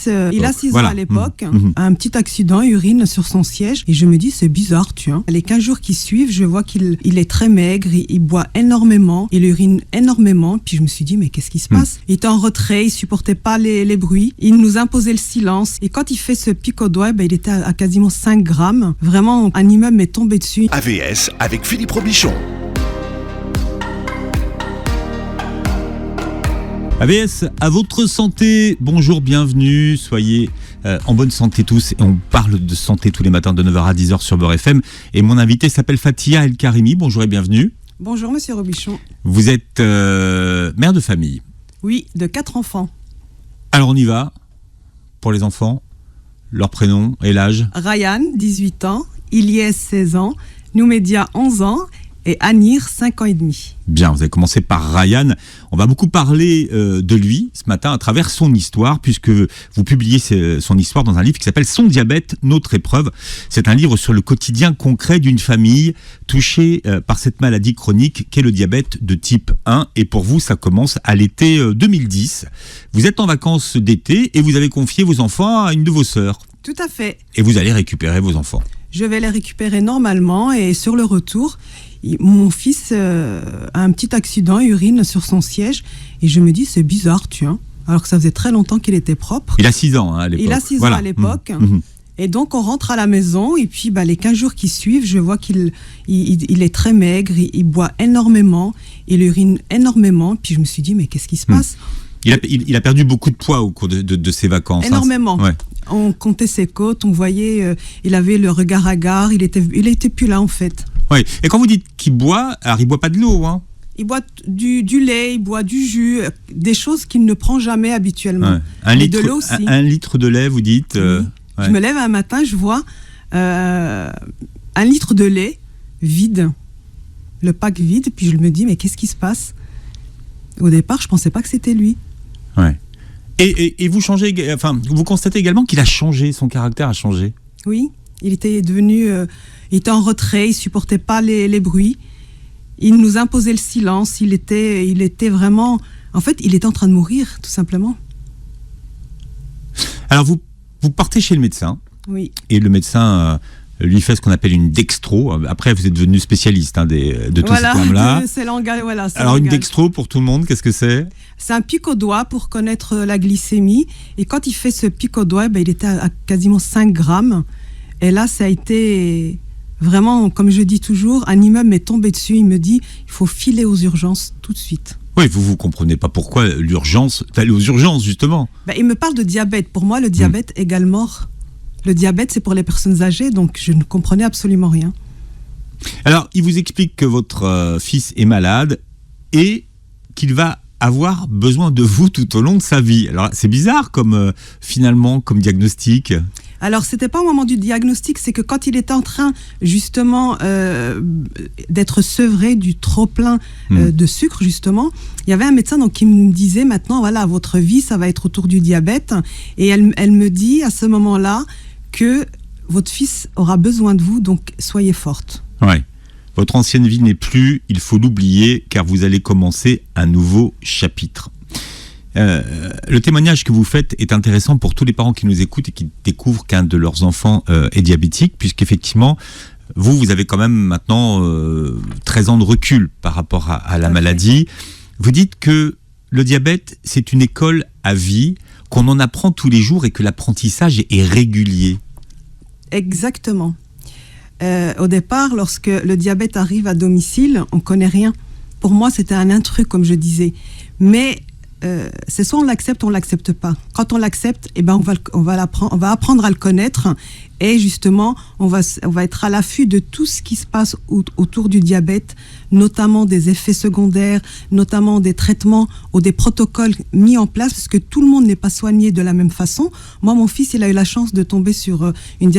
fils, il a 6 ans à l'époque, a un petit accident, urine sur son siège. Et je me dis, c'est bizarre, tu vois. Les 15 jours qui suivent, je vois qu'il est très maigre, il boit énormément, il urine énormément. Puis je me suis dit, mais qu'est-ce qui se passe? Il était en retrait, il supportait pas les bruits. Il nous imposait le silence. Et quand il fait ce pic au doigt, il était à quasiment 5 grammes. Vraiment, un immeuble m'est tombé dessus. AVS avec Philippe Robichon. AVS, à votre santé, bonjour, bienvenue, soyez en bonne santé tous. Et on parle de santé tous les matins de 9h à 10h sur Beurre FM. Et mon invité s'appelle Fathia El Karimi, bonjour et bienvenue. Bonjour monsieur Robichon. Vous êtes mère de famille. Oui, de 4 enfants. Alors on y va, pour les enfants, leur prénom et l'âge. Ryan, 18 ans, Ilyes, 16 ans, Noumédia, 11 ans et Anir, 5 ans et demi. Bien, vous avez commencé par Ryan. On va beaucoup parler de lui ce matin à travers son histoire, puisque vous publiez son histoire dans un livre qui s'appelle « Son diabète, notre épreuve ». C'est un livre sur le quotidien concret d'une famille touchée par cette maladie chronique qu'est le diabète de type 1. Et pour vous, ça commence à l'été 2010. Vous êtes en vacances d'été et vous avez confié vos enfants à une de vos sœurs. Tout à fait. Et vous allez récupérer vos enfants. Je vais les récupérer normalement et sur le retour, mon fils a un petit accident, urine sur son siège et je me dis c'est bizarre, tu vois. Alors que ça faisait très longtemps qu'il était propre. Il a 6 ans à l'époque. Il a 6 ans à l'époque. Et donc on rentre à la maison et puis les 15 jours qui suivent, je vois qu'il est très maigre, il boit énormément, il urine énormément. Puis je me suis dit mais qu'est-ce qui se passe? Il a perdu beaucoup de poids au cours de ses vacances. Énormément. Ouais. On comptait ses côtes, on voyait, il avait le regard hagard, il était plus là en fait. Oui. Et quand vous dites qu'il boit, alors il boit pas de l'eau, hein? Il boit du lait, il boit du jus, des choses qu'il ne prend jamais habituellement. Ouais. De l'eau aussi. 1 litre de lait, vous dites. Oui. Ouais. Je me lève un matin, je vois 1 litre de lait vide, le pack vide, puis je me dis mais qu'est-ce qui se passe? Au départ, je pensais pas que c'était lui. Ouais. Et vous vous constatez également qu'il a changé, son caractère a changé. Oui, il était devenu, il était en retrait, il supportait pas les bruits. Il nous imposait le silence. Il était vraiment, en fait, il était en train de mourir, tout simplement. Alors vous partez chez le médecin. Oui. Et le médecin lui fait ce qu'on appelle une dextro. Après, vous êtes devenu spécialiste de tous ces termes-là. C'est langage, voilà. Alors une dextro pour tout le monde, qu'est-ce que c'est? C'est un pic au doigt pour connaître la glycémie. Et quand il fait ce pic au doigt, il était à quasiment 5 grammes. Et là, ça a été vraiment, comme je dis toujours, un immeuble m'est tombé dessus. Il me dit, il faut filer aux urgences tout de suite. Oui, vous comprenez pas pourquoi l'urgence, d'aller aux urgences justement. Il me parle de diabète. Pour moi, le diabète égale mort. Le diabète, c'est pour les personnes âgées, donc je ne comprenais absolument rien. Alors, il vous explique que votre fils est malade et qu'il va avoir besoin de vous tout au long de sa vie. Alors, c'est bizarre comme diagnostic. Alors, c'était pas au moment du diagnostic, c'est que quand il était en train, justement, d'être sevré du trop-plein de sucre, justement, il y avait un médecin qui me disait, maintenant, voilà, votre vie, ça va être autour du diabète. Et elle me dit, à ce moment-là, que votre fils aura besoin de vous, donc soyez forte. Ouais. Votre ancienne vie n'est plus, il faut l'oublier, car vous allez commencer un nouveau chapitre. Le témoignage que vous faites est intéressant pour tous les parents qui nous écoutent et qui découvrent qu'un de leurs enfants est diabétique, puisqu'effectivement, vous avez quand même maintenant 13 ans de recul par rapport à la maladie. Vous dites que le diabète, c'est une école à vie, qu'on en apprend tous les jours et que l'apprentissage est régulier. Exactement. Au départ, lorsque le diabète arrive à domicile, on ne connaît rien. Pour moi, c'était un intrus, comme je disais. Mais c'est soit on l'accepte, on ne l'accepte pas. Quand on l'accepte, on va apprendre à le connaître. Et justement, on va être à l'affût de tout ce qui se passe autour du diabète, notamment des effets secondaires, notamment des traitements ou des protocoles mis en place, parce que tout le monde n'est pas soigné de la même façon. Moi, mon fils, il a eu la chance de tomber sur une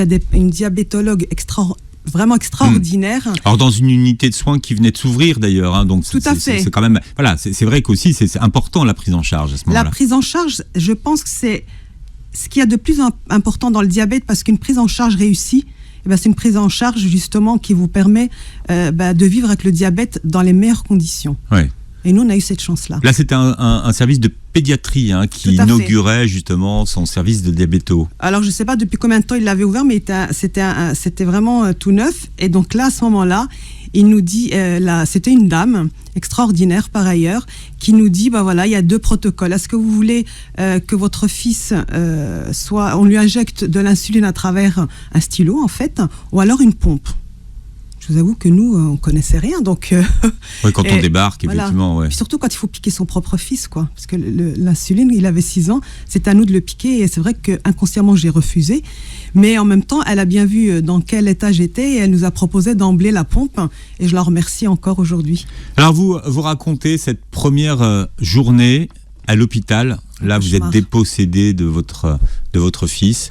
diabétologue vraiment extraordinaire. Alors dans une unité de soins qui venait de s'ouvrir d'ailleurs, hein, donc tout à fait. C'est quand même, voilà, c'est vrai qu'aussi c'est important la prise en charge à ce moment-là. La prise en charge, je pense que c'est ce qu'il y a de plus important dans le diabète, parce qu'une prise en charge réussie, c'est une prise en charge justement qui vous permet de vivre avec le diabète dans les meilleures conditions. Ouais. Et nous, on a eu cette chance-là. Là, c'était un service de pédiatrie qui inaugurait justement son service de diabéto. Alors, je ne sais pas depuis combien de temps il l'avait ouvert, mais c'était vraiment tout neuf. Et donc là, à ce moment-là, il nous dit, c'était une dame extraordinaire par ailleurs, qui nous dit, voilà, il y a 2 protocoles. Est-ce que vous voulez que votre fils on lui injecte de l'insuline à travers un stylo, en fait, ou alors une pompe? Je vous avoue que nous, on connaissait rien, donc... Oui, quand on débarque, effectivement, ouais. Puis surtout quand il faut piquer son propre fils, quoi. Parce que l'insuline, il avait 6 ans, c'est à nous de le piquer, et c'est vrai qu'inconsciemment, j'ai refusé. Mais en même temps, elle a bien vu dans quel état j'étais, et elle nous a proposé d'emblée la pompe, et je la remercie encore aujourd'hui. Alors, vous racontez cette première journée à l'hôpital. Là, vous êtes dépossédé de votre fils.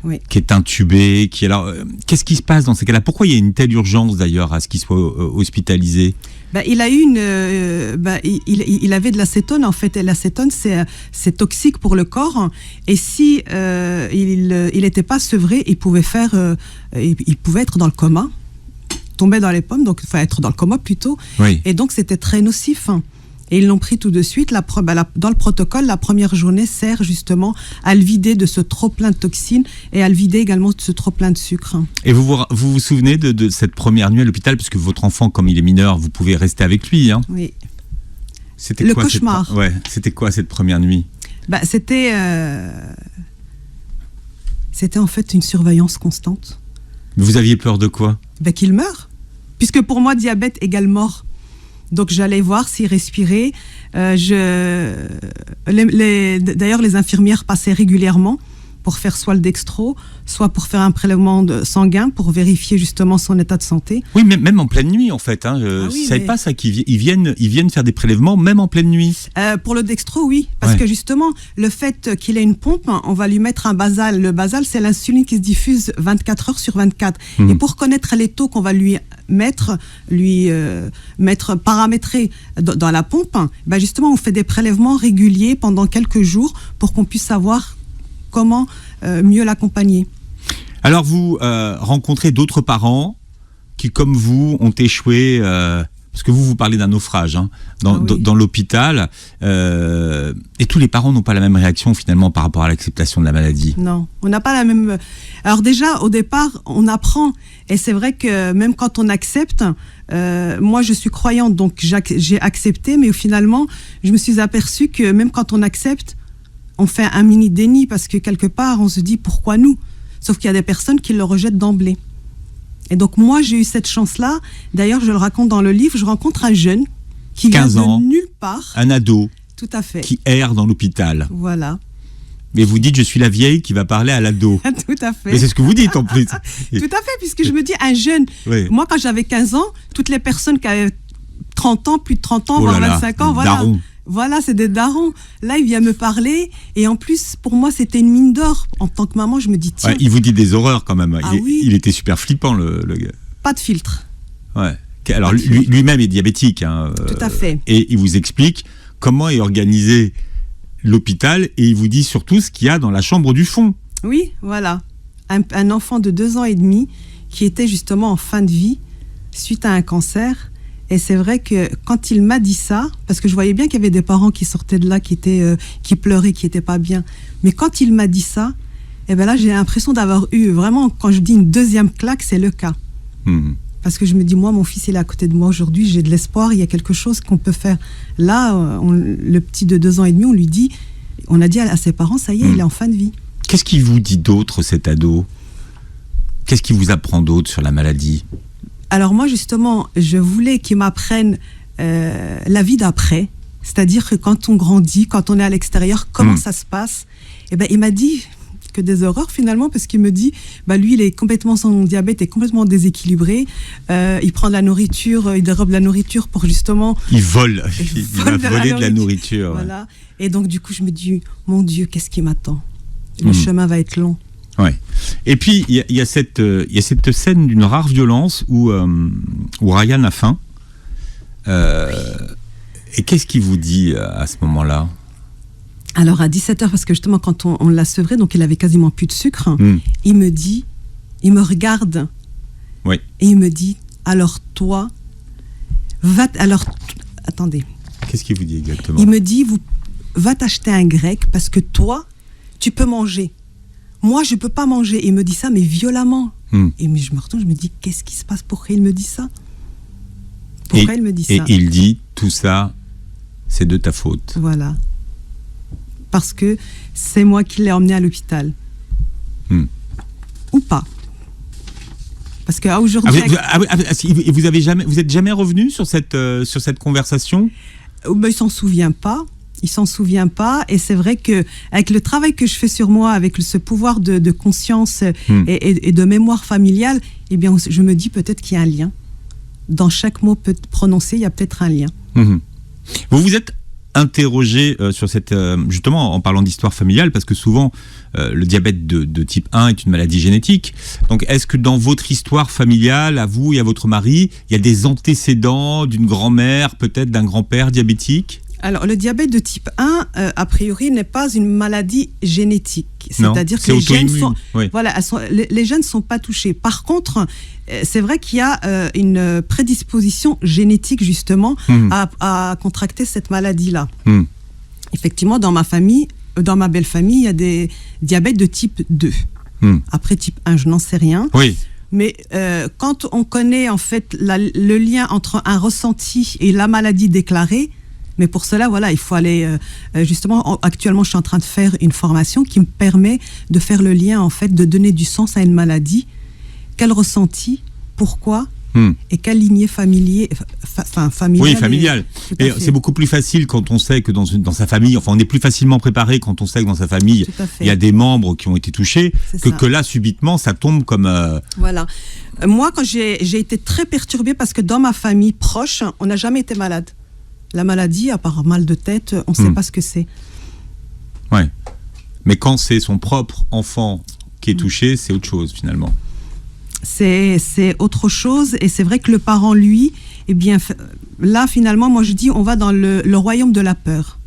Oui. Qui est intubé, qu'est-ce qui se passe dans ces cas-là? Pourquoi il y a une telle urgence d'ailleurs à ce qu'il soit hospitalisé? Il a eu il avait de l'acétone en fait, et l'acétone c'est toxique pour le corps, et si il n'était pas sevré, il pouvait être dans le coma, tomber dans les pommes, donc être dans le coma plutôt, oui. Et donc c'était très nocif. Et ils l'ont pris tout de suite. Dans le protocole, la première journée sert justement à le vider de ce trop-plein de toxines et à le vider également de ce trop-plein de sucre. Et vous souvenez de cette première nuit à l'hôpital, puisque votre enfant, comme il est mineur, vous pouvez rester avec lui, hein? Oui. C'était quoi cauchemar. C'était quoi cette première nuit? C'était en fait une surveillance constante. Vous aviez peur de quoi? Qu'il meure. Puisque pour moi, diabète égale mort. Donc j'allais voir s'il respirait. D'ailleurs, les infirmières passaient régulièrement pour faire soit le dextro, soit pour faire un prélèvement sanguin pour vérifier justement son état de santé. Oui, mais même en pleine nuit en fait. Je ne savais pas ça, qu'ils viennent faire des prélèvements même en pleine nuit. Pour le dextro, oui. Parce que justement, le fait qu'il ait une pompe, on va lui mettre un basal. Le basal, c'est l'insuline qui se diffuse 24 heures sur 24. Et pour connaître les taux qu'on va lui paramétrer dans la pompe, justement, on fait des prélèvements réguliers pendant quelques jours pour qu'on puisse savoir comment mieux l'accompagner. Alors vous rencontrez d'autres parents qui, comme vous, ont échoué, parce que vous parlez d'un naufrage dans l'hôpital, et tous les parents n'ont pas la même réaction finalement par rapport à l'acceptation de la maladie. Non, on n'a pas la même... Alors déjà, au départ, on apprend, et c'est vrai que même quand on accepte, moi je suis croyante, donc j'ai accepté, mais finalement, je me suis aperçue que même quand on accepte, on fait un mini déni, parce que quelque part, on se dit pourquoi nous? Sauf qu'il y a des personnes qui le rejettent d'emblée. Et donc moi, j'ai eu cette chance-là. D'ailleurs, je le raconte dans le livre, je rencontre un jeune qui vient de nulle part. Un ado. Tout à fait. Qui erre dans l'hôpital. Voilà. Mais vous dites, je suis la vieille qui va parler à l'ado. Tout à fait. Mais c'est ce que vous dites en plus. Tout à fait, puisque je me dis, un jeune. Oui. Moi, quand j'avais 15 ans, toutes les personnes qui avaient 30 ans, plus de 30 ans, voire 25 ans, voilà. Daron. Voilà, c'est des darons. Là, il vient me parler. Et en plus, pour moi, c'était une mine d'or. En tant que maman, je me dis, tiens. Ouais, il vous dit des horreurs quand même. Il était super flippant, le gars. Pas de filtre. Ouais. Alors, lui-même est diabétique. Tout à fait. Et il vous explique comment est organisé l'hôpital. Et il vous dit surtout ce qu'il y a dans la chambre du fond. Oui, voilà. Un enfant de 2 ans et demi qui était justement en fin de vie suite à un cancer. Et c'est vrai que quand il m'a dit ça, parce que je voyais bien qu'il y avait des parents qui sortaient de là, qui pleuraient, qui n'étaient pas bien. Mais quand il m'a dit ça, là, j'ai l'impression d'avoir eu vraiment, quand je dis une deuxième claque, c'est le cas. Parce que je me dis, moi, mon fils, il est à côté de moi aujourd'hui, j'ai de l'espoir, il y a quelque chose qu'on peut faire. Là, le petit de 2 ans et demi, on a dit à ses parents, ça y est, il est en fin de vie. Qu'est-ce qu'il vous dit d'autre, cet ado? Qu'est-ce qu'il vous apprend d'autre sur la maladie? Alors moi, justement, je voulais qu'il m'apprenne la vie d'après. C'est-à-dire que quand on grandit, quand on est à l'extérieur, comment ça se passe? Il m'a dit que des horreurs finalement, parce qu'il me dit, lui, son diabète est complètement déséquilibré. Il prend de la nourriture, il dérobe de la nourriture pour justement... Il va voler de la nourriture. Voilà. Ouais. Et donc du coup, je me dis, mon Dieu, qu'est-ce qui m'attend? Le chemin va être long. Ouais. Et puis il y a cette scène d'une rare violence où Ryan a faim. Et qu'est-ce qu'il vous dit à ce moment-là? Alors à 17h, parce que justement quand on l'a sevré, donc il avait quasiment plus de sucre, il me regarde, et il me dit, alors toi, attendez. Qu'est-ce qu'il vous dit exactement? Il me dit, va t'acheter un grec parce que toi, tu peux manger. Moi, je ne peux pas manger. Il me dit ça, mais violemment. Et je me retourne, je me dis, qu'est-ce qui se passe? Pourquoi il me dit ça? Pourquoi il me dit ça? Et il dit, tout ça, c'est de ta faute. Voilà. Parce que c'est moi qui l'ai emmené à l'hôpital. Ou pas. Parce qu'aujourd'hui... vous êtes jamais revenu sur cette conversation? Il s'en souvient pas. Il s'en souvient pas, et c'est vrai que avec le travail que je fais sur moi, avec ce pouvoir de conscience et de mémoire familiale, eh bien, je me dis peut-être qu'il y a un lien. Dans chaque mot prononcé, il y a peut-être un lien. Vous vous êtes interrogé sur cette, justement en parlant d'histoire familiale, parce que souvent le diabète de type 1 est une maladie génétique. Donc est-ce que dans votre histoire familiale, à vous et à votre mari, il y a des antécédents d'une grand-mère, peut-être d'un grand-père diabétique? Alors, le diabète de type 1, a priori, n'est pas une maladie génétique. C'est-à-dire que les gènes les gènes ne sont pas touchés. Par contre, c'est vrai qu'il y a une prédisposition génétique, justement, à contracter cette maladie-là. Effectivement, dans ma famille, dans ma belle famille, il y a des diabètes de type 2. Après, type 1, je n'en sais rien. Oui. Mais quand on connaît, en fait, le lien entre un ressenti et la maladie déclarée, mais pour cela, voilà, il faut aller... justement, actuellement, je suis en train de faire une formation qui me permet de faire le lien, en fait, de donner du sens à une maladie. Quel ressenti? Pourquoi? Et quelle lignée familiale? Oui, familiale. Et c'est beaucoup plus facile quand on sait que dans sa famille, enfin, on est plus facilement préparé quand on sait que dans sa famille, il y a des membres qui ont été touchés, que là, subitement, ça tombe comme... Voilà. Moi, quand j'ai été très perturbée, parce que dans ma famille proche, on n'a jamais été malade. La maladie, à part mal de tête, on ne sait pas ce que c'est. Ouais. Mais quand c'est son propre enfant qui est touché, c'est autre chose, finalement. C'est autre chose. Et c'est vrai que le parent, lui, eh bien, là, finalement, moi, je dis, on va dans le royaume de la peur.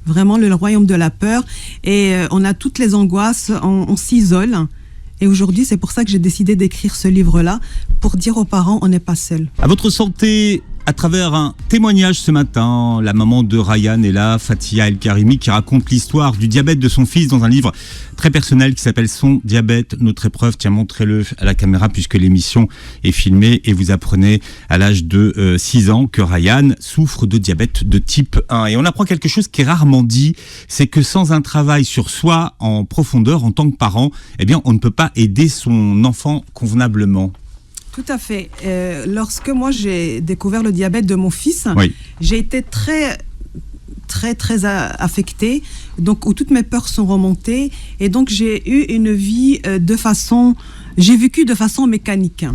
Vraiment, le royaume de la peur. Et on a toutes les angoisses, on s'isole. Et aujourd'hui, c'est pour ça que j'ai décidé d'écrire ce livre-là, pour dire aux parents, on n'est pas seul. À votre santé, à travers un témoignage ce matin, la maman de Ryan est là, Fatia El Karimi, qui raconte l'histoire du diabète de son fils dans un livre très personnel qui s'appelle Son diabète, notre épreuve. Tiens, montrez-le à la caméra puisque l'émission est filmée, et vous apprenez à l'âge de 6 ans que Ryan souffre de diabète de type 1. Et on apprend quelque chose qui est rarement dit, c'est que sans un travail sur soi en profondeur en tant que parent, eh bien, on ne peut pas aider son enfant convenablement. Tout à fait. Lorsque moi j'ai découvert le diabète de mon fils, j'ai été très affectée, donc où toutes mes peurs sont remontées, et donc j'ai eu une vie j'ai vécu de façon mécanique.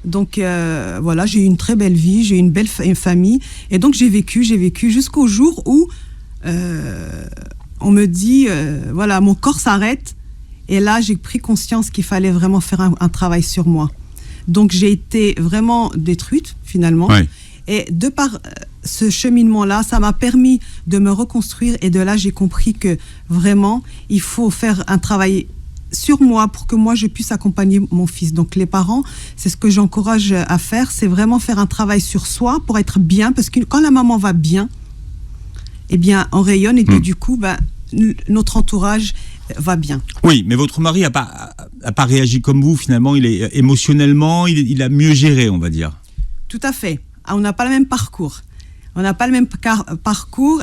Donc voilà, j'ai eu une très belle vie, j'ai eu une belle famille, et donc j'ai vécu jusqu'au jour où on me dit voilà, mon corps s'arrête, et là j'ai pris conscience qu'il fallait vraiment faire un travail sur moi. Donc j'ai été vraiment détruite finalement, et de par ce cheminement-là, ça m'a permis de me reconstruire, et de là j'ai compris que vraiment il faut faire un travail sur moi pour que moi je puisse accompagner mon fils. Donc les parents, c'est ce que j'encourage à faire, c'est vraiment faire un travail sur soi pour être bien, parce que quand la maman va bien, eh bien on rayonne, et du coup notre entourage va bien. Oui, mais votre mari n'a pas réagi comme vous, finalement. Il est émotionnellement, il a mieux géré, on va dire. Tout à fait. On n'a pas le même parcours.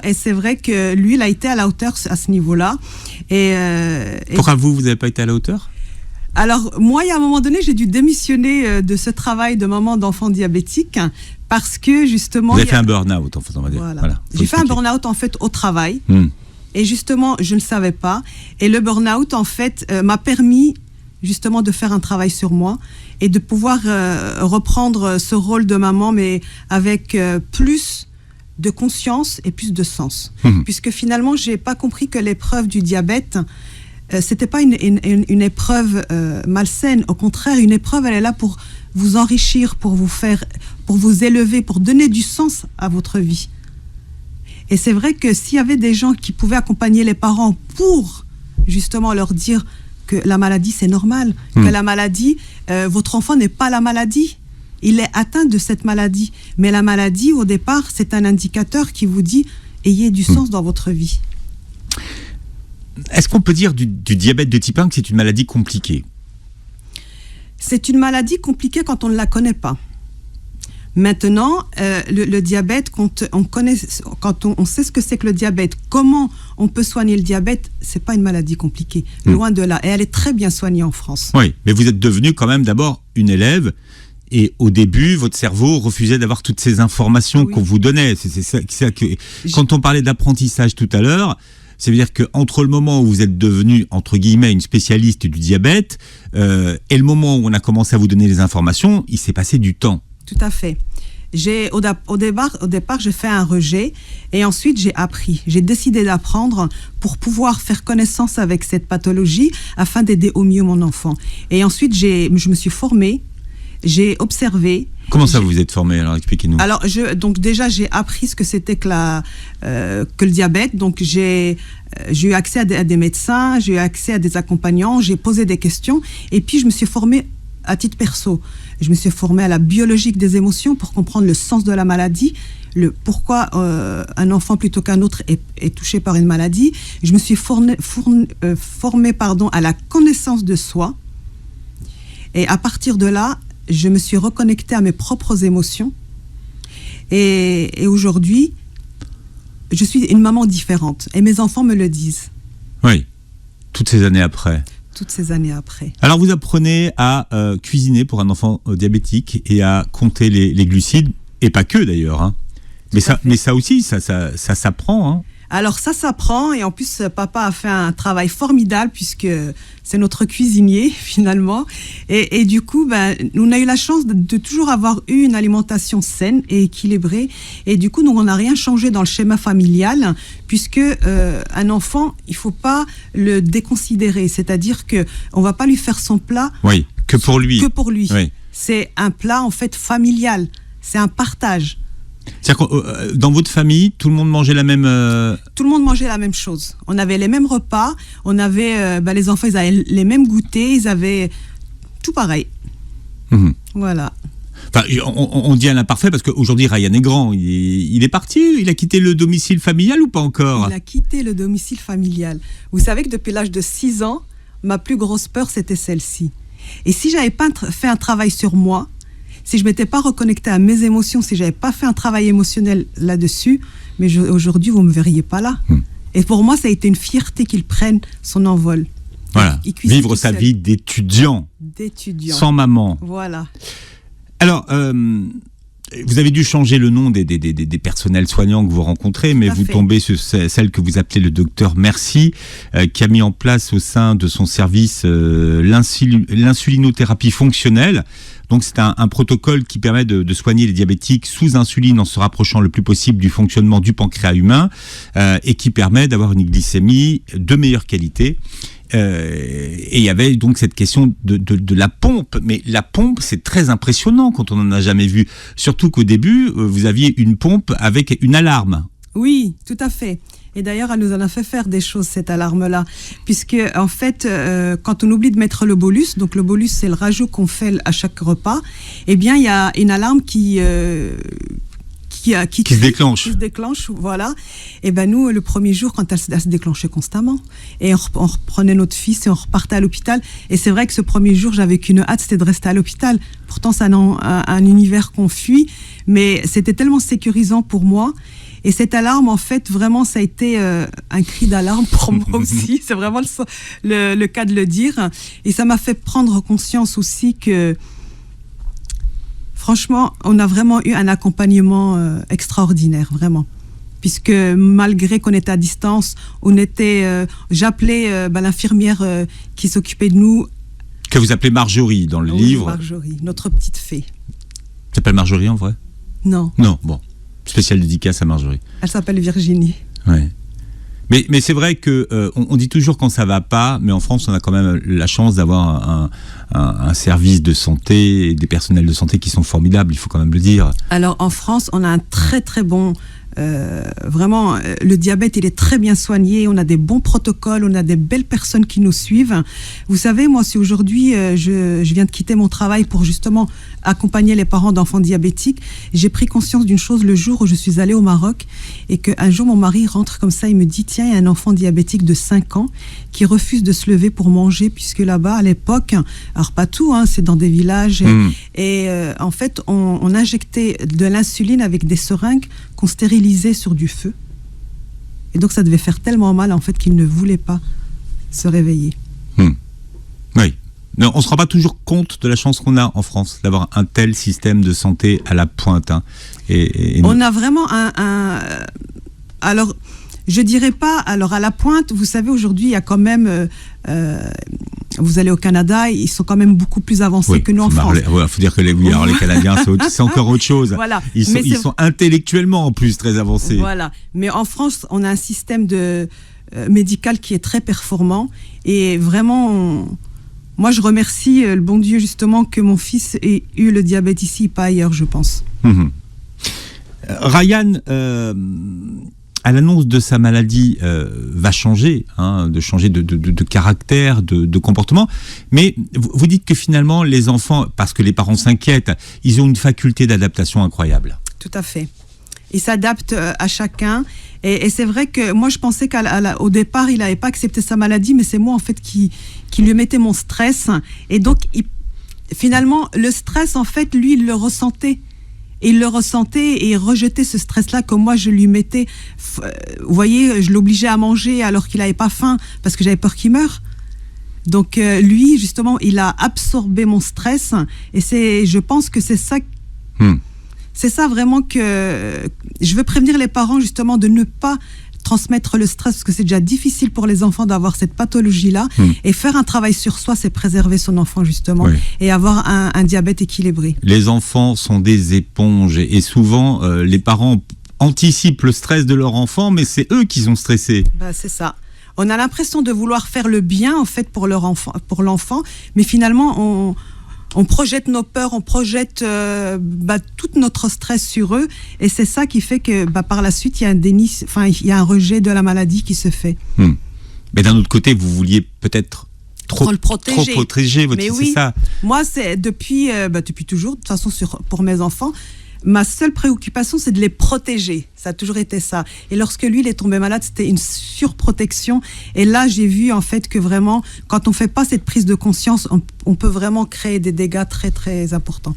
Et c'est vrai que lui, il a été à la hauteur à ce niveau-là. Pourquoi vous n'avez pas été à la hauteur? Alors, moi, il y a un moment donné, j'ai dû démissionner de ce travail de maman d'enfant diabétique, parce que justement... Vous avez fait un burn-out, en fait, on va dire. Voilà. J'ai fait un burn-out, en fait, au travail. Et justement, je ne savais pas. Et le burn-out, en fait, m'a permis justement de faire un travail sur moi, et de pouvoir reprendre ce rôle de maman, mais avec plus de conscience et plus de sens. Puisque finalement, je n'ai pas compris que l'épreuve du diabète, c'était pas une épreuve malsaine. Au contraire, une épreuve, elle est là pour vous enrichir, pour vous élever, pour donner du sens à votre vie. Et c'est vrai que s'il y avait des gens qui pouvaient accompagner les parents pour justement leur dire que la maladie c'est normal, que la maladie, votre enfant n'est pas la maladie, il est atteint de cette maladie. Mais la maladie, au départ, c'est un indicateur qui vous dit « ayez du sens dans votre vie ». Est-ce qu'on peut dire du diabète de type 1 que c'est une maladie compliquée ? C'est une maladie compliquée quand on ne la connaît pas. Maintenant, le diabète, quand on sait ce que c'est que le diabète, comment on peut soigner le diabète, c'est pas une maladie compliquée, loin de là. Et elle est très bien soignée en France. Oui, mais vous êtes devenue quand même d'abord une élève. Et au début, votre cerveau refusait d'avoir toutes ces informations qu'on vous donnait. C'est ça que... Quand on parlait d'apprentissage tout à l'heure, ça veut dire qu'entre le moment où vous êtes devenue, entre guillemets, une spécialiste du diabète, et le moment où on a commencé à vous donner les informations, il s'est passé du temps. Tout à fait. Au départ, j'ai fait un rejet et ensuite j'ai appris. J'ai décidé d'apprendre pour pouvoir faire connaissance avec cette pathologie afin d'aider au mieux mon enfant. Et ensuite, je me suis formée, j'ai observé. Comment ça, vous vous êtes formée? Alors, expliquez-nous. Alors, donc déjà, j'ai appris ce que c'était que le diabète. Donc, j'ai eu accès à des médecins, j'ai eu accès à des accompagnants, j'ai posé des questions et puis je me suis formée à titre perso. Je me suis formée à la biologie des émotions pour comprendre le sens de la maladie, pourquoi un enfant plutôt qu'un autre est touché par une maladie. Je me suis formée à la connaissance de soi. Et à partir de là, je me suis reconnectée à mes propres émotions. Et aujourd'hui, je suis une maman différente. Et mes enfants me le disent. Oui, toutes ces années après. Toutes ces années après. Alors vous apprenez à cuisiner pour un enfant diabétique et à compter les glucides, et pas que d'ailleurs. Hein. Mais ça aussi, ça s'apprend. Hein. Alors ça s'apprend, et en plus papa a fait un travail formidable puisque c'est notre cuisinier finalement. Et du coup, on a eu la chance de toujours avoir eu une alimentation saine et équilibrée. Et du coup, nous, on n'a rien changé dans le schéma familial puisque un enfant, il ne faut pas le déconsidérer. C'est-à-dire qu'on ne va pas lui faire son plat. Oui, que pour lui. Que pour lui. Oui. C'est un plat en fait familial. C'est un partage. C'est-à-dire que dans votre famille, tout le monde mangeait la même... Tout le monde mangeait la même chose. On avait les mêmes repas, on avait, les enfants, ils avaient les mêmes goûters, ils avaient tout pareil. Mmh. Voilà. Enfin, on dit à l'imparfait parce qu'aujourd'hui, Ryan est grand. Il est parti, il a quitté le domicile familial ou pas encore? Il a quitté le domicile familial. Vous savez que depuis l'âge de 6 ans, ma plus grosse peur, c'était celle-ci. Et si j'avais pas fait un travail sur moi, si je ne m'étais pas reconnectée à mes émotions, si je n'avais pas fait un travail émotionnel là-dessus, mais aujourd'hui, vous ne me verriez pas là. Et pour moi, ça a été une fierté qu'il prenne son envol. Voilà, vivre sa vie d'étudiant. D'étudiant. Sans maman. Voilà. Alors, vous avez dû changer le nom des personnels soignants que vous rencontrez, mais vous tombez sur celle que vous appelez le docteur Merci, qui a mis en place au sein de son service l'insulinothérapie fonctionnelle. Donc c'est un protocole qui permet de soigner les diabétiques sous insuline en se rapprochant le plus possible du fonctionnement du pancréas humain et qui permet d'avoir une glycémie de meilleure qualité. Et il y avait donc cette question de la pompe. Mais la pompe, c'est très impressionnant quand on n'en a jamais vu. Surtout qu'au début, vous aviez une pompe avec une alarme. Oui, tout à fait. Et d'ailleurs, elle nous en a fait faire des choses, cette alarme-là. Puisque, en fait, quand on oublie de mettre le bolus, donc le bolus, c'est le rajout qu'on fait à chaque repas, eh bien, il y a une alarme qui se déclenche. Qui se déclenche, voilà. Et nous, le premier jour, quand elle se déclenchait constamment. Et on reprenait notre fils et on repartait à l'hôpital. Et c'est vrai que ce premier jour, j'avais qu'une hâte, c'était de rester à l'hôpital. Pourtant, c'est un univers qu'on fuit, mais c'était tellement sécurisant pour moi. Et cette alarme, en fait, vraiment, ça a été un cri d'alarme pour moi aussi. C'est vraiment le cas de le dire. Et ça m'a fait prendre conscience aussi que, franchement, on a vraiment eu un accompagnement extraordinaire, vraiment. Puisque malgré qu'on était à distance, j'appelais l'infirmière qui s'occupait de nous. Que vous appelez Marjorie dans le livre. Marjorie, notre petite fée. Ça s'appelle Marjorie en vrai? Non. Non, bon. Spéciale dédicace à Marjorie. Elle s'appelle Virginie. Ouais. Mais c'est vrai que on dit toujours quand ça va pas, mais en France on a quand même la chance d'avoir un service de santé et des personnels de santé qui sont formidables, il faut quand même le dire. Alors en France on a un très très bon vraiment, le diabète, il est très bien soigné. On a des bons protocoles, on a des belles personnes qui nous suivent. Vous savez, moi, si aujourd'hui, je viens de quitter mon travail pour justement accompagner les parents d'enfants diabétiques, j'ai pris conscience d'une chose le jour où je suis allée au Maroc et qu'un jour, mon mari rentre comme ça, il me dit, tiens, il y a un enfant diabétique de 5 ans qui refuse de se lever pour manger, puisque là-bas, à l'époque, alors pas tout, hein, c'est dans des villages, et en fait, on injectait de l'insuline avec des seringues qu'on stérilisait sur du feu. Et donc, ça devait faire tellement mal, en fait, qu'il ne voulait pas se réveiller. Oui. Non, on ne se rend pas toujours compte de la chance qu'on a en France d'avoir un tel système de santé à la pointe. Hein. On a vraiment alors, je dirais pas... Alors, à la pointe, vous savez, aujourd'hui, il y a quand même... vous allez au Canada, ils sont quand même beaucoup plus avancés que nous en France. Il faut dire que les Canadiens, c'est encore autre chose. Voilà. Ils sont intellectuellement en plus très avancés. Voilà. Mais en France, on a un système médical qui est très performant. Et vraiment, moi, je remercie le bon Dieu, justement, que mon fils ait eu le diabète ici, pas ailleurs, je pense. Ryan, à l'annonce de sa maladie, va changer, de changer de caractère, de comportement. Mais vous dites que finalement, les enfants, parce que les parents s'inquiètent, ils ont une faculté d'adaptation incroyable. Tout à fait. Ils s'adaptent à chacun. Et c'est vrai que moi, je pensais qu'au départ, il n'avait pas accepté sa maladie, mais c'est moi, en fait, qui lui mettais mon stress. Et donc, finalement, le stress, en fait, lui, il le ressentait. Et il le ressentait et il rejetait ce stress-là comme moi je lui mettais. Vous voyez, je l'obligeais à manger alors qu'il n'avait pas faim parce que j'avais peur qu'il meure. Donc lui, justement, il a absorbé mon stress et je pense que c'est ça. C'est ça vraiment que je veux prévenir les parents justement de ne pas transmettre le stress parce que c'est déjà difficile pour les enfants d'avoir cette pathologie-là et faire un travail sur soi, c'est préserver son enfant justement et avoir un diabète équilibré. Les enfants sont des éponges et souvent les parents anticipent le stress de leur enfant mais c'est eux qui sont stressés. C'est ça. On a l'impression de vouloir faire le bien en fait pour l'enfant, mais finalement on projette nos peurs, on projette tout notre stress sur eux et c'est ça qui fait que par la suite il y a un déni, il y a un rejet de la maladie qui se fait. Mais d'un autre côté, vous vouliez peut-être trop le protéger votre fils, c'est ça. Moi, c'est depuis toujours, de toute façon pour mes enfants, ma seule préoccupation, c'est de les protéger. Ça a toujours été ça. Et lorsque lui, il est tombé malade, c'était une surprotection. Et là, j'ai vu en fait que vraiment, quand on ne fait pas cette prise de conscience, on peut vraiment créer des dégâts très, très importants.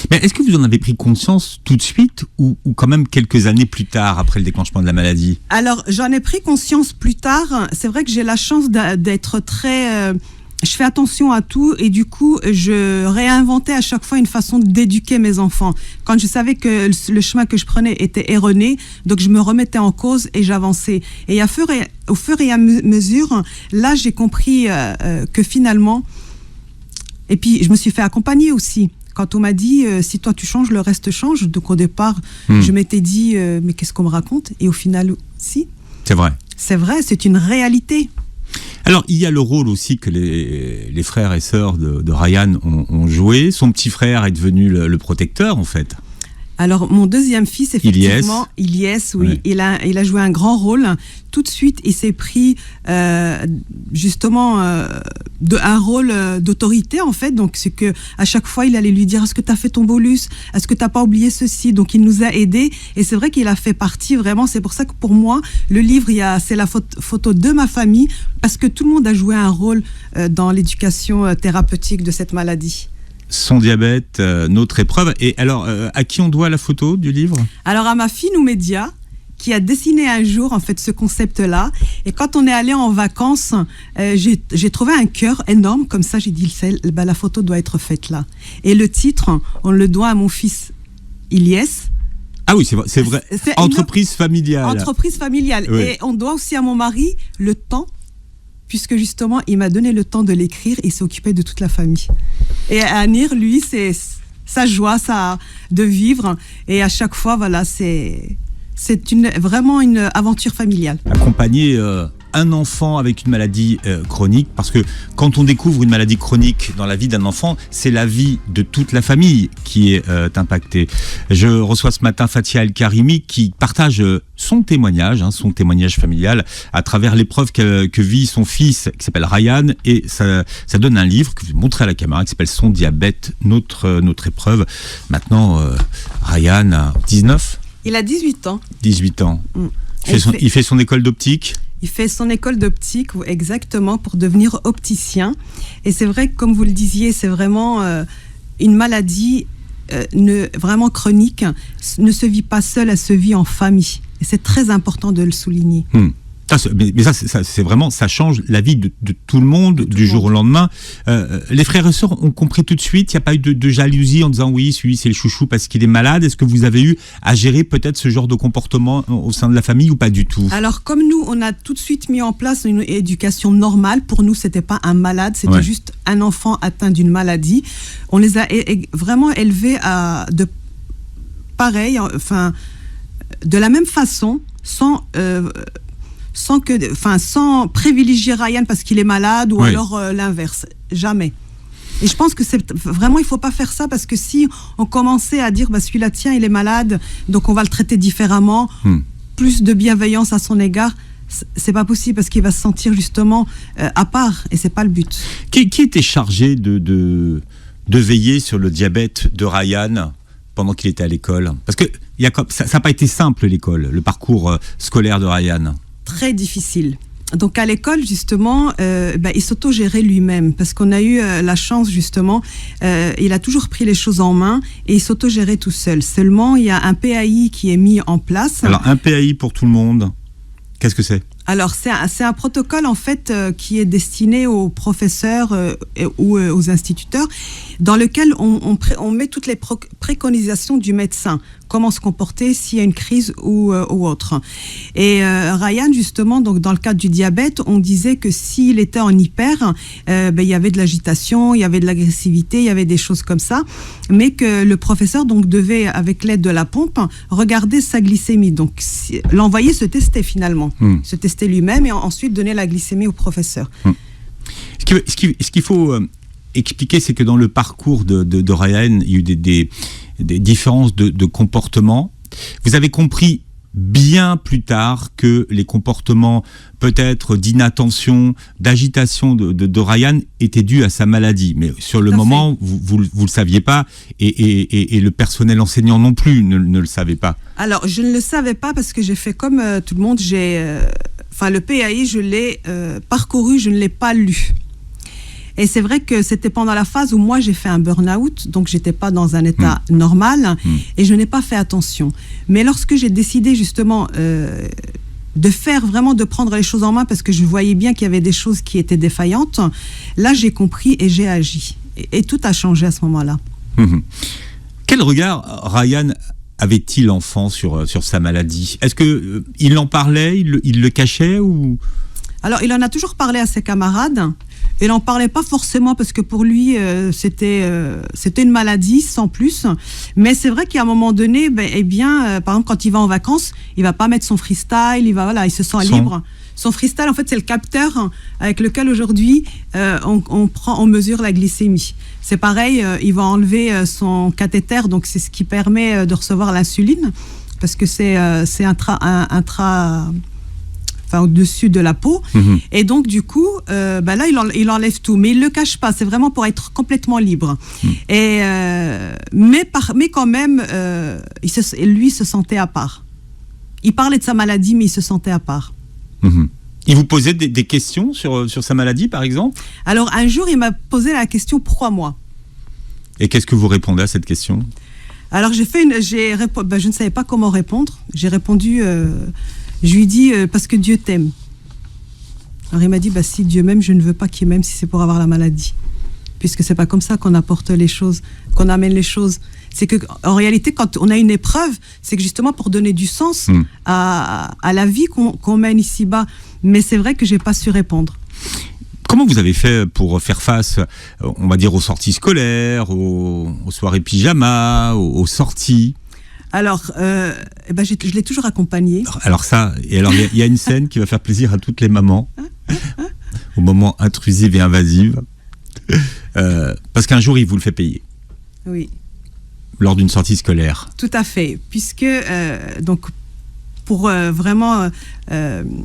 Mais est-ce que vous en avez pris conscience tout de suite ou quand même quelques années plus tard, après le déclenchement de la maladie ? Alors, j'en ai pris conscience plus tard. C'est vrai que j'ai la chance d'être très... je fais attention à tout et du coup, je réinventais à chaque fois une façon d'éduquer mes enfants. Quand je savais que le chemin que je prenais était erroné, donc je me remettais en cause et j'avançais. Et au fur et à mesure, là, j'ai compris que finalement... Et puis, je me suis fait accompagner aussi. Quand on m'a dit, si toi tu changes, le reste change. Donc au départ, je m'étais dit, mais qu'est-ce qu'on me raconte ? Et au final, si. C'est vrai. C'est vrai, c'est une réalité. Alors, il y a le rôle aussi que les frères et sœurs de Ryan ont joué. Son petit frère est devenu le protecteur, en fait. Alors, mon deuxième fils, effectivement, Ilyes, oui, il a joué un grand rôle. Tout de suite, il s'est pris justement un rôle d'autorité, en fait. Donc, c'est que à chaque fois, il allait lui dire, est-ce que tu as fait ton bolus ? Est-ce que tu n'as pas oublié ceci ? Donc, il nous a aidés. Et c'est vrai qu'il a fait partie, vraiment. C'est pour ça que pour moi, le livre, c'est la photo de ma famille, parce que tout le monde a joué un rôle dans l'éducation thérapeutique de cette maladie. Son diabète, notre épreuve. Et alors, à qui on doit la photo du livre ? Alors, à ma fille Noumédia, qui a dessiné un jour en fait ce concept-là. Et quand on est allé en vacances, j'ai trouvé un cœur énorme. Comme ça, j'ai dit, la photo doit être faite là. Et le titre, on le doit à mon fils Ilyes. Ah oui, c'est vrai. Entreprise familiale. Entreprise familiale. Oui. Et on doit aussi à mon mari le temps, puisque justement, il m'a donné le temps de l'écrire et s'est occupé de toute la famille. Et Anir, lui, c'est sa joie de vivre. Et à chaque fois, voilà, c'est vraiment une aventure familiale. Accompagné un enfant avec une maladie chronique, parce que quand on découvre une maladie chronique dans la vie d'un enfant, c'est la vie de toute la famille qui est impactée. Je reçois ce matin Fathia El Karimi qui partage son témoignage familial à travers l'épreuve que vit son fils qui s'appelle Ryan, et ça donne un livre que vous montrez à la caméra qui s'appelle Son diabète, notre épreuve. Maintenant, Ryan a 19 ? Il a 18 ans. 18 ans. Il fait son école d'optique. Il fait son école d'optique, exactement, pour devenir opticien. Et c'est vrai que, comme vous le disiez, c'est vraiment une maladie vraiment chronique. Ne se vit pas seule, elle se vit en famille. Et c'est très important de le souligner. Mais ça, c'est vraiment, ça change la vie de tout le monde du jour au lendemain. Les frères et sœurs ont compris tout de suite. Il n'y a pas eu de jalousie en disant oui, celui c'est le chouchou parce qu'il est malade. Est-ce que vous avez eu à gérer peut-être ce genre de comportement au sein de la famille ou pas du tout ? Alors comme nous, on a tout de suite mis en place une éducation normale. Pour nous, c'était pas un malade, c'était juste un enfant atteint d'une maladie. On les a vraiment élevés de la même façon, sans privilégier Ryan parce qu'il est malade ou alors l'inverse. Jamais. Et je pense que vraiment, il ne faut pas faire ça, parce que si on commençait à dire celui-là, tiens, il est malade, donc on va le traiter différemment, plus de bienveillance à son égard, c'est pas possible, parce qu'il va se sentir justement à part, et c'est pas le but. Qui était chargé de veiller sur le diabète de Ryan pendant qu'il était à l'école ? Parce que ça n'a pas été simple, l'école, le parcours scolaire de Ryan. Très difficile. Donc à l'école, justement, il s'autogérait lui-même, parce qu'on a eu la chance, justement, il a toujours pris les choses en main et il s'autogérait tout seul. Seulement, il y a un PAI qui est mis en place. Alors, un PAI pour tout le monde, qu'est-ce que c'est ? Alors, c'est un protocole, en fait, qui est destiné aux professeurs ou aux instituteurs, dans lequel on met toutes les préconisations du médecin. Comment se comporter s'il y a une crise ou autre. Et Ryan, justement, donc dans le cadre du diabète, on disait que s'il était en hyper, il y avait de l'agitation, il y avait de l'agressivité, il y avait des choses comme ça, mais que le professeur donc devait, avec l'aide de la pompe, regarder sa glycémie. Donc l'envoyer se tester finalement, se tester lui-même et ensuite donner la glycémie au professeur. Ce qu'il faut expliquer, c'est que dans le parcours de Ryan, il y a eu des différences de comportement. Vous avez compris bien plus tard que les comportements peut-être d'inattention, d'agitation de Ryan étaient dus à sa maladie. Mais sur le moment, vous le saviez pas, et le personnel enseignant non plus ne le savait pas. Alors, je ne le savais pas parce que j'ai fait comme tout le monde. Le PAI, je l'ai parcouru, je ne l'ai pas lu. Et c'est vrai que c'était pendant la phase où moi j'ai fait un burn-out, donc j'étais pas dans un état normal et je n'ai pas fait attention. Mais lorsque j'ai décidé justement de prendre les choses en main, parce que je voyais bien qu'il y avait des choses qui étaient défaillantes, là j'ai compris et j'ai agi. Et tout a changé à ce moment-là. Quel regard Ryan avait-il enfant sur sa maladie ? Est-ce qu'il en parlait, il le cachait ou... Alors il en a toujours parlé à ses camarades. Il n'en parlait pas forcément parce que pour lui, c'était une maladie sans plus. Mais c'est vrai qu'à un moment donné, par exemple, quand il va en vacances, il ne va pas mettre son freestyle, il se sent libre. Son freestyle, en fait, c'est le capteur avec lequel aujourd'hui, on mesure la glycémie. C'est pareil, il va enlever son cathéter, donc c'est ce qui permet de recevoir l'insuline, parce que c'est au-dessus de la peau. Et donc, du coup, là, il enlève tout. Mais il ne le cache pas. C'est vraiment pour être complètement libre. Mais quand même, lui, il se sentait à part. Il parlait de sa maladie, mais il se sentait à part. Il vous posait des questions sur sa maladie, par exemple ? Alors, un jour, il m'a posé la question « Pourquoi moi ?» Et qu'est-ce que vous répondez à cette question ? Alors, je ne savais pas comment répondre. J'ai répondu... Je lui dis parce que Dieu t'aime. Alors il m'a dit si Dieu m'aime, je ne veux pas qu'il m'aime si c'est pour avoir la maladie, puisque c'est pas comme ça qu'on apporte les choses, qu'on amène les choses. C'est que en réalité, quand on a une épreuve, c'est que justement pour donner du sens à la vie qu'on mène ici-bas. Mais c'est vrai que j'ai pas su répondre. Comment vous avez fait pour faire face, on va dire, aux sorties scolaires, aux soirées pyjama, aux sorties ? Alors, je l'ai toujours accompagné. Alors ça, et alors il y a une scène qui va faire plaisir à toutes les mamans, au moment intrusive et invasive, parce qu'un jour il vous le fait payer. Oui. Lors d'une sortie scolaire. Tout à fait, puisque donc pour vraiment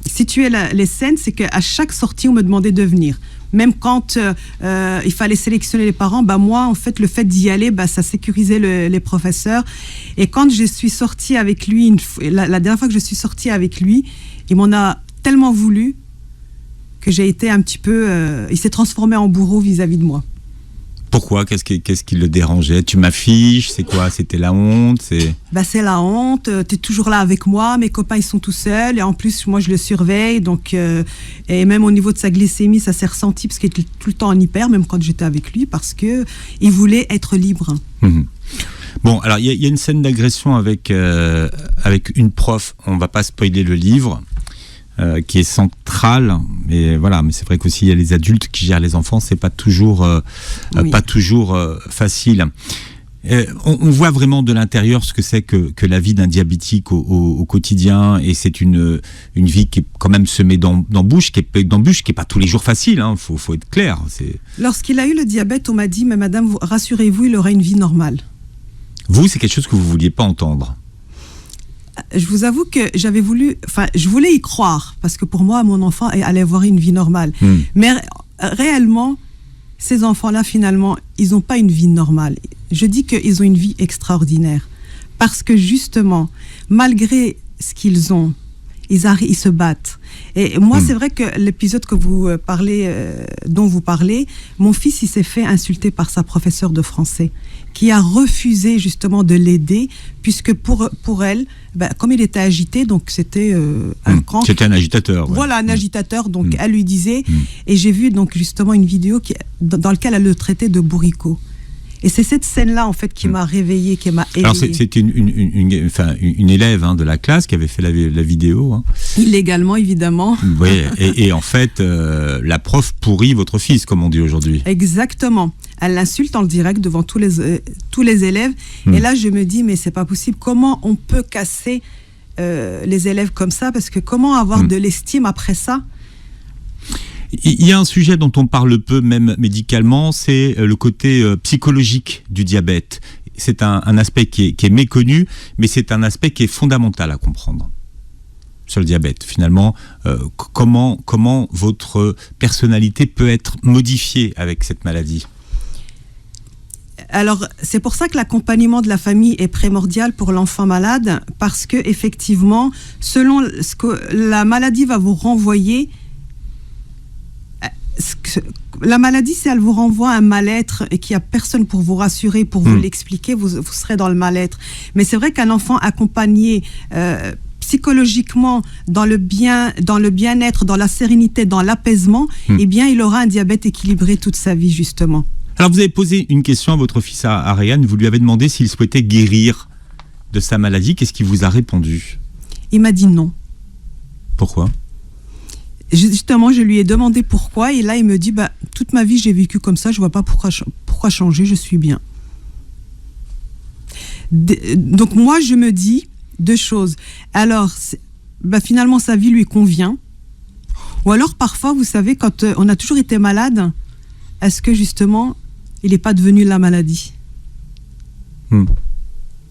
situer les scènes, c'est qu'à chaque sortie on me demandait de venir. Même quand il fallait sélectionner les parents, moi, en fait, le fait d'y aller, ça sécurisait les professeurs. Et quand je suis sortie avec lui, la dernière fois que je suis sortie avec lui, il m'en a tellement voulu que j'ai été un petit peu... il s'est transformé en bourreau vis-à-vis de moi. Pourquoi ? Qu'est-ce qui le dérangeait ? Tu m'affiches ? C'est quoi ? C'était la honte ? C'est la honte. T'es toujours là avec moi. Mes copains, ils sont tout seuls. Et en plus, moi, je le surveille. Donc, et même au niveau de sa glycémie, ça s'est ressenti parce qu'il était tout le temps en hyper, même quand j'étais avec lui, parce que il voulait être libre. Mmh. Bon, alors, il y a une scène d'agression avec une prof. On va pas spoiler le livre. Qui est centrale, mais voilà, mais c'est vrai qu'aussi il y a les adultes qui gèrent les enfants, c'est pas toujours facile. On voit vraiment de l'intérieur ce que c'est que la vie d'un diabétique au quotidien, et c'est une vie qui est quand même semée d'embûches, qui est pas tous les jours facile, hein, faut être clair. Lorsqu'il a eu le diabète, on m'a dit, mais madame, rassurez-vous, il aura une vie normale. Vous, c'est quelque chose que vous vouliez pas entendre. Je vous avoue que je voulais y croire, parce que pour moi, mon enfant allait avoir une vie normale. Mais réellement, ces enfants-là, finalement, ils n'ont pas une vie normale. Je dis qu'ils ont une vie extraordinaire. Parce que justement, malgré ce qu'ils ont, ils se battent. Et moi, c'est vrai que l'épisode que vous parlez, dont vous parlez, mon fils, il s'est fait insulter par sa professeure de français, qui a refusé justement de l'aider, puisque pour elle, comme il était agité, donc c'était un cran. C'était un agitateur. Ouais. Voilà, un agitateur. Donc elle lui disait, et j'ai vu donc justement une vidéo dans laquelle elle le traitait de bourricot. Et c'est cette scène-là, en fait, qui m'a réveillée, qui m'a éveillée. Alors, c'était une élève de la classe qui avait fait la vidéo. Hein. Illégalement, évidemment. Oui, et en fait, la prof pourrit votre fils, comme on dit aujourd'hui. Exactement. Elle l'insulte en direct devant tous les élèves. Et là, je me dis, mais c'est pas possible. Comment on peut casser les élèves comme ça ? Parce que comment avoir de l'estime après ça ? Il y a un sujet dont on parle peu, même médicalement, c'est le côté psychologique du diabète. C'est un aspect qui est méconnu, mais c'est un aspect qui est fondamental à comprendre sur le diabète. Finalement, comment votre personnalité peut être modifiée avec cette maladie ? Alors, c'est pour ça que l'accompagnement de la famille est primordial pour l'enfant malade, parce que effectivement, selon ce que la maladie va vous renvoyer, la maladie, si elle vous renvoie un mal-être et qu'il n'y a personne pour vous rassurer, pour vous l'expliquer, vous serez dans le mal-être. Mais c'est vrai qu'un enfant accompagné psychologiquement dans le bien-être, dans la sérénité, dans l'apaisement, eh bien, il aura un diabète équilibré toute sa vie, justement. Alors, vous avez posé une question à votre fils, à Ryan. Vous lui avez demandé s'il souhaitait guérir de sa maladie. Qu'est-ce qu'il vous a répondu ? Il m'a dit non. Pourquoi ? Justement, je lui ai demandé pourquoi, et là il me dit toute ma vie j'ai vécu comme ça, je vois pas pourquoi changer, je suis bien. Donc moi je me dis deux choses. Alors finalement sa vie lui convient, ou alors parfois vous savez quand on a toujours été malade, est-ce que justement il n'est pas devenu la maladie ?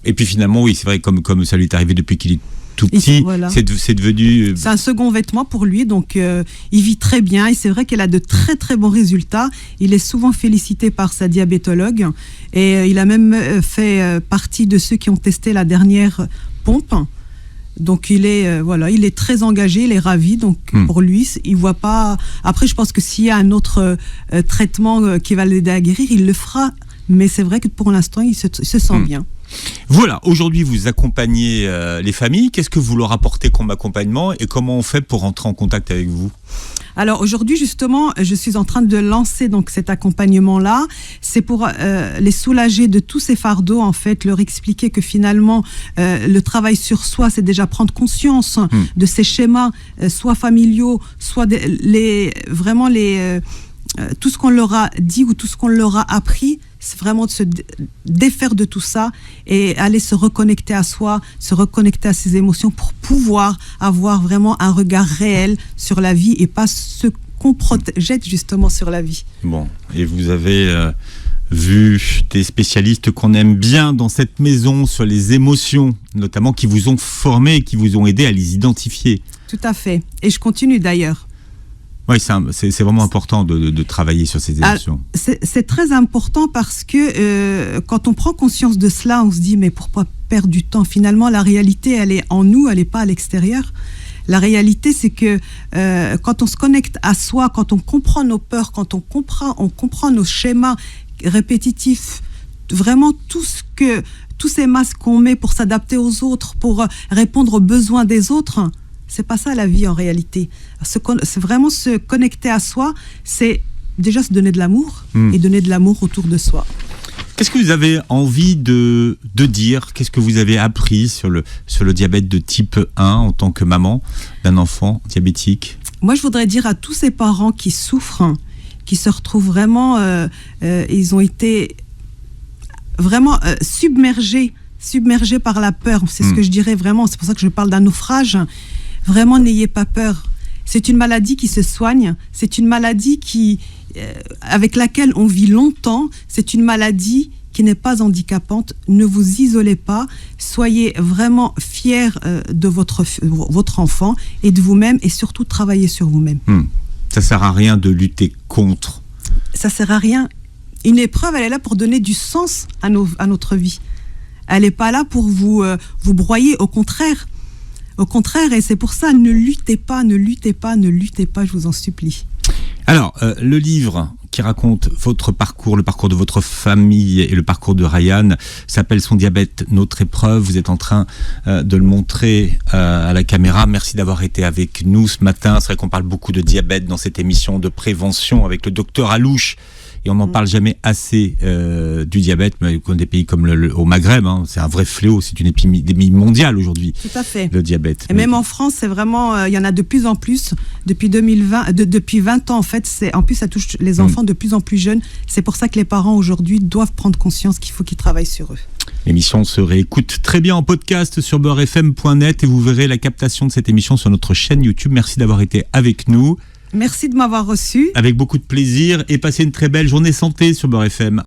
Et puis finalement oui, c'est vrai, comme ça lui est arrivé depuis qu'il est tout petit, voilà. C'est devenu... C'est un second vêtement pour lui, donc il vit très bien, et c'est vrai qu'il a de très très bons résultats. Il est souvent félicité par sa diabétologue, et il a même fait partie de ceux qui ont testé la dernière pompe. Donc il est très engagé, il est ravi, donc pour lui, il voit pas... Après, je pense que s'il y a un autre traitement qui va l'aider à guérir, il le fera, mais c'est vrai que pour l'instant, il se sent bien. Voilà, aujourd'hui vous accompagnez les familles. Qu'est-ce que vous leur apportez comme accompagnement et comment on fait pour entrer en contact avec vous ? Alors aujourd'hui justement, je suis en train de lancer donc cet accompagnement-là. C'est pour les soulager de tous ces fardeaux, en fait, leur expliquer que finalement le travail sur soi, c'est déjà prendre conscience de ces schémas, soit familiaux, soit tout ce qu'on leur a dit ou tout ce qu'on leur a appris. c'est vraiment de se défaire de tout ça et aller se reconnecter à soi, se reconnecter à ses émotions pour pouvoir avoir vraiment un regard réel sur la vie et pas ce qu'on projette justement sur la vie. Bon, et vous avez vu des spécialistes qu'on aime bien dans cette maison sur les émotions, notamment qui vous ont formé et qui vous ont aidé à les identifier. Tout à fait. Et je continue d'ailleurs. Oui, c'est vraiment important de travailler sur ces émotions. C'est très important parce que quand on prend conscience de cela, on se dit mais pourquoi perdre du temps ? Finalement, la réalité, elle est en nous, elle n'est pas à l'extérieur. La réalité, c'est que quand on se connecte à soi, quand on comprend nos peurs, quand on comprend nos schémas répétitifs, vraiment tous ces masques qu'on met pour s'adapter aux autres, pour répondre aux besoins des autres, c'est pas ça la vie en réalité. C'est vraiment se connecter à soi, c'est déjà se donner de l'amour et donner de l'amour autour de soi. Qu'est-ce que vous avez envie de dire ? Qu'est-ce que vous avez appris sur le diabète de type 1 en tant que maman d'un enfant diabétique ? Moi, je voudrais dire à tous ces parents qui souffrent, qui se retrouvent vraiment, ils ont été vraiment submergés par la peur. C'est ce que je dirais vraiment, c'est pour ça que je parle d'un naufrage. Vraiment, n'ayez pas peur. C'est une maladie qui se soigne, c'est une maladie avec laquelle on vit longtemps, c'est une maladie qui n'est pas handicapante. Ne vous isolez pas, soyez vraiment fiers de votre enfant et de vous-même et surtout travaillez sur vous-même. Ça sert à rien de lutter contre. Ça sert à rien. Une épreuve, elle est là pour donner du sens à notre vie. Elle n'est pas là pour vous broyer, au contraire. Au contraire, et c'est pour ça, ne luttez pas, je vous en supplie. Alors, le livre qui raconte votre parcours, le parcours de votre famille et le parcours de Ryan s'appelle « Son diabète, notre épreuve ». Vous êtes en train de le montrer à la caméra. Merci d'avoir été avec nous ce matin. C'est vrai qu'on parle beaucoup de diabète dans cette émission de prévention avec le docteur Alouche. Et on n'en parle jamais assez du diabète, mais dans des pays comme au Maghreb, c'est un vrai fléau, c'est une épidémie mondiale aujourd'hui. Tout à fait. Le diabète. Et même en France, c'est vraiment, il y en a de plus en plus. Depuis 2020, depuis 20 ans en fait, en plus ça touche les enfants de plus en plus jeunes. C'est pour ça que les parents aujourd'hui doivent prendre conscience qu'il faut qu'ils travaillent sur eux. L'émission se réécoute très bien en podcast sur beurrefm.net et vous verrez la captation de cette émission sur notre chaîne YouTube. Merci d'avoir été avec nous. Merci de m'avoir reçu. Avec beaucoup de plaisir et passez une très belle journée santé sur Beurre FM.